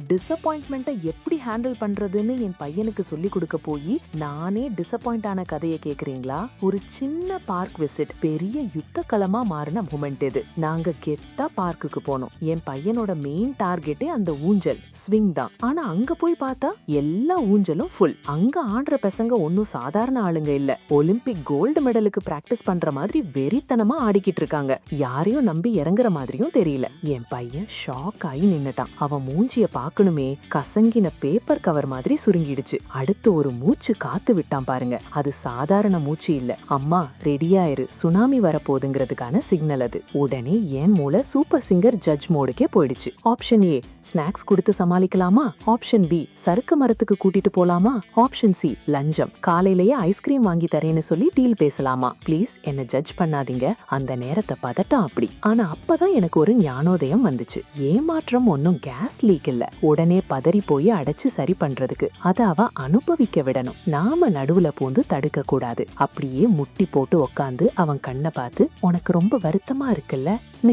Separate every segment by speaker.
Speaker 1: டிசப்பாயின்ட்மெண்ட்டை எப்படி ஹேண்டில் பண்றதுன்னு என் பையனுக்கு சொல்லி கொடுக்க போய் நானே டிசப்பாயிண்ட் ஆன கதையை கேக்குறீங்களா? ஒரு சின்ன பார்க் விசிட் பெரிய யுத்த களமா மாறின மூமெண்ட் இது. நாங்க கெத்தா பார்க்குக்கு போனோம். என் பையனோட மெயின் டார்கெட்டே அந்த ஊஞ்சல் ஸ்விங் தான். ஆனா அங்க போய் பார்த்தா எல்லா ஊஞ்சலும் ஃபுல். அங்க ஆடுற பசங்க ஒன்னும் சாதாரண ஆளுங்க இல்ல. ஒலிம்பிக் கோல்டு மெடலுக்கு பிராக்டிஸ் பண்ற மாதிரி வெறித்தனமா ஆடிக்கிட்டு இருக்காங்க. யாரையும் நம்பி இறங்குற மாதிரியும் தெரியல. என் பையன் ஷாக் ஆகி நின்னுட்டான். அவன் மூஞ்சிய பார்க்கணுமே, கசங்கின பேப்பர் கவர் மாதிரி சுருங்கிடுச்சு. அடுத்து ஒரு மூச்சு காத்து விட்டான் பாருங்க. அது சாதாரண மூச்சு இல்ல. அம்மா ரெடியாயிரு, சுனாமி வரப்போகுதுங்கிறதுக்கான சிக்னல் அது. உடனே என் மூளை சூப்பர் சிங்கர் ஜட்ஜ் மோடுக்கே போயிடுச்சு. ஆப்ஷன் ஏ ஸ்நாக்ஸ் கொடுத்து சமாளிக்கலாமா? ஆப்ஷன் பி சறுக்கு மரத்துக்கு கூட்டிட்டு போலாமா? ஆப்ஷன் சி லஞ்சம், காலையிலேயே ஐஸ்கிரீம் வாங்கி தரேன்னு சொல்லி டீல் பேசலாமா? ப்ளீஸ் என்ன ஜட்ஜ் பண்ணாதீங்க. அந்த நேரத்தை பதட்டம் அப்படி. ஆனா அப்பதான் எனக்கு ஒரு ஞானோதயம் வந்துச்சு. ஏமாற்றம் ஒன்னும் கேஸ் லீக் இல்ல. உடனே பதறி போய் அடைச்சு சரி பண்றதுக்கு அத அவ அனுபவிக்க விடணும். நாம நடுவுல பூந்து தடுக்க கூடாது. அப்படியே முட்டி போட்டு உக்காந்து அவன் கண்ணை பார்த்து, உனக்கு ரொம்ப வருத்தமா இருக்குல்ல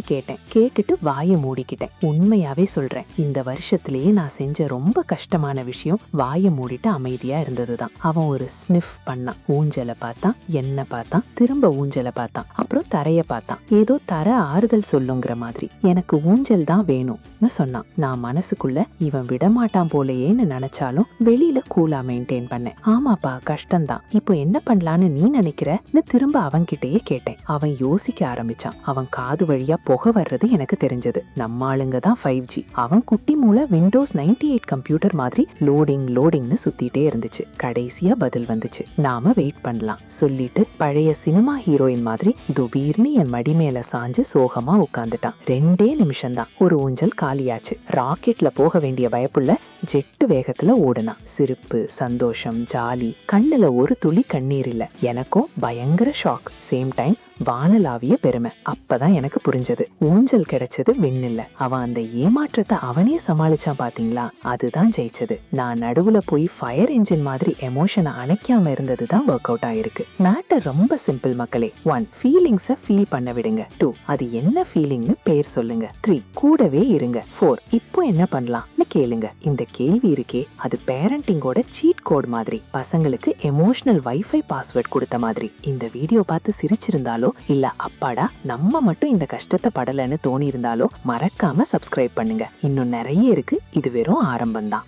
Speaker 1: கேட்டேன். கேட்டுட்டு வாயை மூடிக்கிட்டேன். உண்மையாவே சொல்றேன், இந்த வருஷத்திலேயே நான் செஞ்ச ரொம்ப கஷ்டமான விஷயம் வாயை மூடிட்டு அமைதியா இருந்ததுதான். அவன் ஒரு ஸ்னிஃப் பண்ணான். ஊஞ்சலை பார்த்தான், என்ன பார்த்தான், திரும்ப ஊஞ்சலை பார்த்தான், அப்புறம் தரைய பார்த்தான். ஏதோ தர ஆறுதல் சொல்லுங்கிற மாதிரி. எனக்கு ஊஞ்சல் தான் வேணும்னு சொன்னான். நான் மனசுக்குள்ள இவன் விடமாட்டான் போலையேன்னு நினைச்சாலும் வெளியில கூலா மெயின்டைன் பண்ணேன். ஆமாப்பா கஷ்டம்தான், இப்போ என்ன பண்ணலான்னு நீ நினைக்கிறன்னு திரும்ப அவன்கிட்டயே கேட்டேன். அவன் யோசிக்க ஆரம்பிச்சான். அவன் காது வழியா புகை வர்றது எனக்கு தெரிஞ்சது. நம்ம ஆளுங்க தான் 5G. அவன் குட்டி மூளை விண்டோஸ் 98 கம்ப்யூட்டர் மாதிரி லோடிங்னு சுத்திட்டே இருந்துச்சு. கடைசியா பதில் வந்துச்சு. நாம வெயிட் பண்ணலாம் சொல்லிட்டு பழைய சினிமா ஹீரோயின் மாதிரி துபீர்னு என் மடி மேல சாஞ்சு சோகமா உட்கார்ந்துட்டான். 2 நிமிஷம் தான். ஒரு ஊஞ்சல் காலியாச்சு. ராக்கெட்ல போக வேண்டிய பயப்புள்ள ஜெட்டு வேகத்துல ஓடுனான். சிரிப்பு, சந்தோஷம், ஜாலி. கண்ணுல ஒரு துளி கண்ணீர் இல்ல. எனக்கும் பயங்கர ஷாக். சேம் டைம் வானலாவிய பெருமை. அப்பதான் எனக்கு புரிஞ்சது, ஊஞ்சல் கிடைச்சது விண்ணில்ல. அவன் அந்த ஏமாற்றத்தை அவனே சமாளிச்சான் பாத்தீங்களா? அதுதான் ஜெயிச்சது. நான் நடுவுல போய் ஃபயர் என்ஜின் மாதிரி எமோஷனை அணைக்காம இருந்ததுதான் ஒர்க் அவுட் ஆயிருக்கு. மேட்டர் ரொம்ப சிம்பிள் மக்களே. 1 ஃபீலிங்ஸை ஃபீல் பண்ண விடுங்க. 2 அது என்ன ஃபீலிங்னு பேர் சொல்லுங்க. 3 கூடவே இருங்க. 4 இப்போ என்ன பண்ணலாம்னு கேளுங்க. இந்த கேள்வி இருக்கே, அது பேரண்டிங்கோட சீட் கோட் மாதிரி. பசங்களுக்கு எமோஷனல் வைஃபை பாஸ்வேர்ட் கொடுத்த மாதிரி. இந்த வீடியோ பார்த்து சிரிச்சிருந்தாலோ இல்ல அப்பாடா நம்ம மட்டும் இந்த கஷ்டத்தை படலன்னு தோணி இருந்தாலோ மறக்காம சப்ஸ்கிரைப் பண்ணுங்க. இன்னும் நிறைய இருக்கு. இது வெறும் ஆரம்பம் தான்.